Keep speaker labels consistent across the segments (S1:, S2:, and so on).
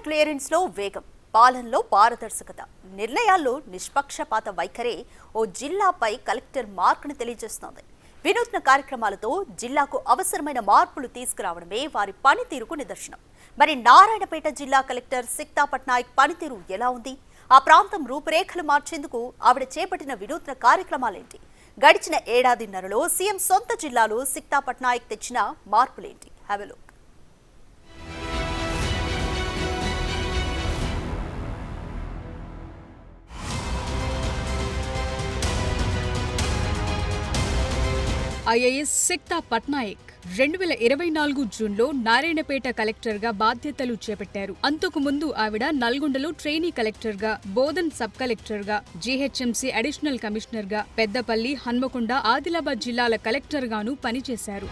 S1: Clearance లో వేగం, పాలనలో పారదర్శకత, నిర్ణయాల్లో నిష్పక్షపాత వైఖరే ఓ జిల్లాపై కలెక్టర్ మార్కును తెలియజేస్తోంది. వినూత్న కార్యక్రమాలతో జిల్లాకు అవసరమైన మార్పులు తీసుకురావడమే వారి పనితీరుకు నిదర్శనం. మరి నారాయణపేట జిల్లా కలెక్టర్ సిక్తా పట్నాయక్ పనితీరు ఎలా ఉంది? ఆ ప్రాంతం రూపురేఖలు మార్చేందుకు ఆవిడ చేపట్టిన వినూత్న కార్యక్రమాలేంటి? గడిచిన ఏడాదిన్నరలో సీఎం సొంత జిల్లాలో సిక్తా పట్నాయక్ తెచ్చిన మార్పులేంటి? Have a look.
S2: IAS Sikta Patnaik 2024 జూన్లో నారాయణపేట కలెక్టర్గా బాధ్యతలు చేపట్టారు. అంతకు ముందు ఆవిడ నల్గొండలో ట్రైనీ కలెక్టర్గా, బోధన్ సబ్ కలెక్టర్గా, జీహెచ్ఎంసీ అడిషనల్ కమిషనర్గా, పెద్దపల్లి, హన్మకొండ, ఆదిలాబాద్ జిల్లాల కలెక్టర్గానూ పనిచేశారు.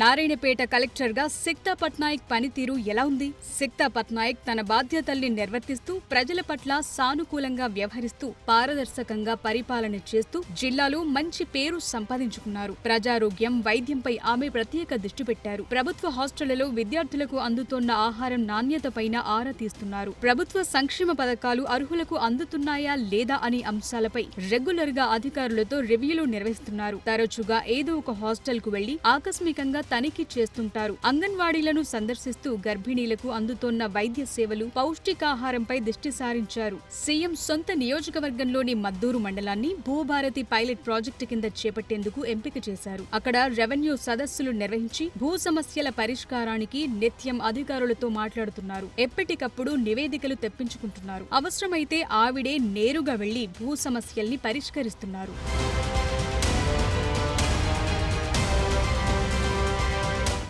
S2: నారాయణపేట కలెక్టర్గా సిక్తా పట్నాయక్ పనితీరు ఎలా ఉంది? సిక్తా పట్నాయక్ తన బాధ్యతల్ని నిర్వర్తిస్తూ ప్రజల పట్ల సానుకూలంగా వ్యవహరిస్తూ పారదర్శకంగా పరిపాలన చేస్తూ జిల్లాలో మంచి పేరు సంపాదించుకున్నారు. ప్రజారోగ్యం, వైద్యంపై ఆమె ప్రత్యేక దృష్టి పెట్టారు. ప్రభుత్వ హాస్టళ్లలో విద్యార్థులకు అందుతోన్న ఆహారం నాణ్యతపైన ఆరా తీస్తున్నారు. ప్రభుత్వ సంక్షేమ పథకాలు అర్హులకు అందుతున్నాయా లేదా అనే అంశాలపై రెగ్యులర్ గా అధికారులతో రివ్యూలు నిర్వహిస్తున్నారు. తరచుగా ఏదో ఒక హాస్టల్ కు వెళ్లి ఆకస్మికంగా తనిఖీ చేస్తుంటారు. అంగన్వాడీలను సందర్శిస్తూ గర్భిణీలకు అందుతోన్న వైద్య సేవలు, పౌష్టికాహారంపై దృష్టి సారించారు. సీఎం సొంత నియోజకవర్గంలోని మద్దూరు మండలాన్ని భూభారతి పైలట్ ప్రాజెక్టు కింద చేపట్టేందుకు ఎంపిక చేశారు. అక్కడ రెవెన్యూ సదస్సులు నిర్వహించి భూ సమస్యల పరిష్కారానికి నిత్యం అధికారులతో మాట్లాడుతున్నారు. ఎప్పటికప్పుడు నివేదికలు తెప్పించుకుంటున్నారు. అవసరమైతే ఆవిడే నేరుగా వెళ్లి భూ సమస్యల్ని పరిష్కరిస్తున్నారు.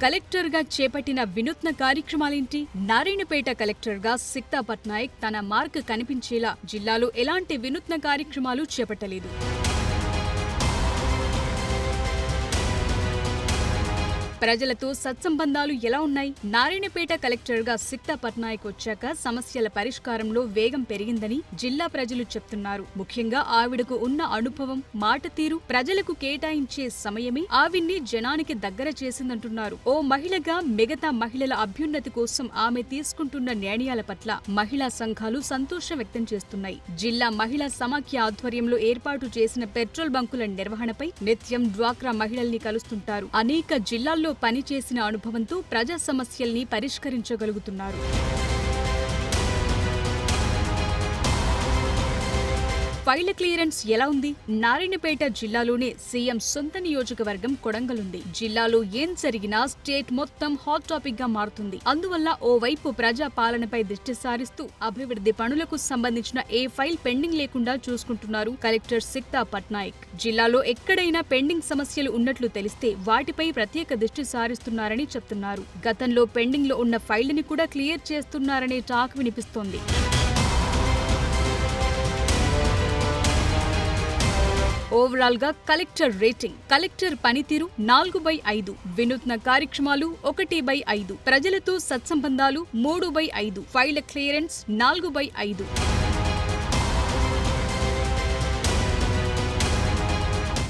S2: కలెక్టర్గా చేపట్టిన వినూత్న కార్యక్రమాలేంటి? నారాయణపేట కలెక్టర్గా సిక్తా పట్నాయక్ తన మార్క్ కనిపించేలా జిల్లాలో ఎలాంటి వినూత్న కార్యక్రమాలు చేపట్టలేదు. ప్రజలతో సత్సంబంధాలు ఎలా ఉన్నాయి? నారాయణపేట కలెక్టర్గా సిక్తా పట్నాయక్ వచ్చాక సమస్యల పరిష్కారంలో వేగం పెరిగిందని జిల్లా ప్రజలు చెప్తున్నారు. ముఖ్యంగా ఆవిడకు ఉన్న అనుభవం, మాట తీరు, ప్రజలకు కేటాయించే సమయమే ఆవిడ్ని జనానికి దగ్గర చేసిందంటున్నారు. ఓ మహిళగా మిగతా మహిళల అభ్యున్నతి కోసం ఆమె తీసుకుంటున్న నిర్ణయాల పట్ల మహిళా సంఘాలు సంతోషం వ్యక్తం చేస్తున్నాయి. జిల్లా మహిళా సమాఖ్య ఆధ్వర్యంలో ఏర్పాటు చేసిన పెట్రోల్ బంకుల నిర్వహణపై నిత్యం డ్వాక్రా మహిళల్ని కలుస్తుంటారు. అనేక జిల్లాల్లో పనిచేసిన అనుభవంతో ప్రజా సమస్యల్ని పరిష్కరించగలుగుతున్నారు. ఫైళ్ల క్లియరెన్స్ ఎలా ఉంది? నారాయణపేట జిల్లాలోనే సీఎం సొంత నియోజకవర్గం కొడంగలుంది. జిల్లాలో ఏం జరిగినా స్టేట్ మొత్తం హాట్ టాపిక్ గా మారుతుంది. అందువల్ల ఓవైపు ప్రజా పాలనపై దృష్టి సారిస్తూ అభివృద్ధి పనులకు సంబంధించిన ఏ ఫైల్ పెండింగ్ లేకుండా చూసుకుంటున్నారు కలెక్టర్ సిక్తా పట్నాయక్. జిల్లాలో ఎక్కడైనా పెండింగ్ సమస్యలు ఉన్నట్లు తెలిస్తే వాటిపై ప్రత్యేక దృష్టి సారిస్తున్నారని చెప్తున్నారు. గతంలో పెండింగ్ లో ఉన్న ఫైళ్లని కూడా క్లియర్ చేస్తున్నారనే టాక్ వినిపిస్తోంది. ఓవరాల్ గా కలెక్టర్ రేటింగ్: కలెక్టర్ పనితీరు 4/5, వినూత్న కార్యక్రమాలు 1/5, ప్రజలతో సత్సంబంధాలు 3/5, ఫైళ్ల క్లియరెన్స్ 4/5.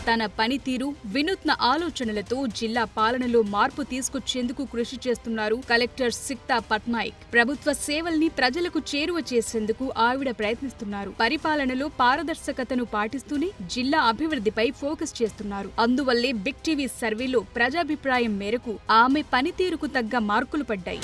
S2: తన పనితీరు, వినూత్న ఆలోచనలతో జిల్లా పాలనలో మార్పు తీసుకొచ్చేందుకు కృషి చేస్తున్నారు కలెక్టర్ సిక్తా పట్నాయక్. ప్రభుత్వ సేవల్ని ప్రజలకు చేరువ చేసేందుకు ఆవిడ ప్రయత్నిస్తున్నారు. పరిపాలనలో పారదర్శకతను పాటిస్తూనే జిల్లా అభివృద్ధిపై ఫోకస్ చేస్తున్నారు. అందువల్లే బిగ్ టీవీ సర్వేలో ప్రజాభిప్రాయం మేరకు ఆమె పనితీరుకు తగ్గ మార్కులు పడ్డాయి.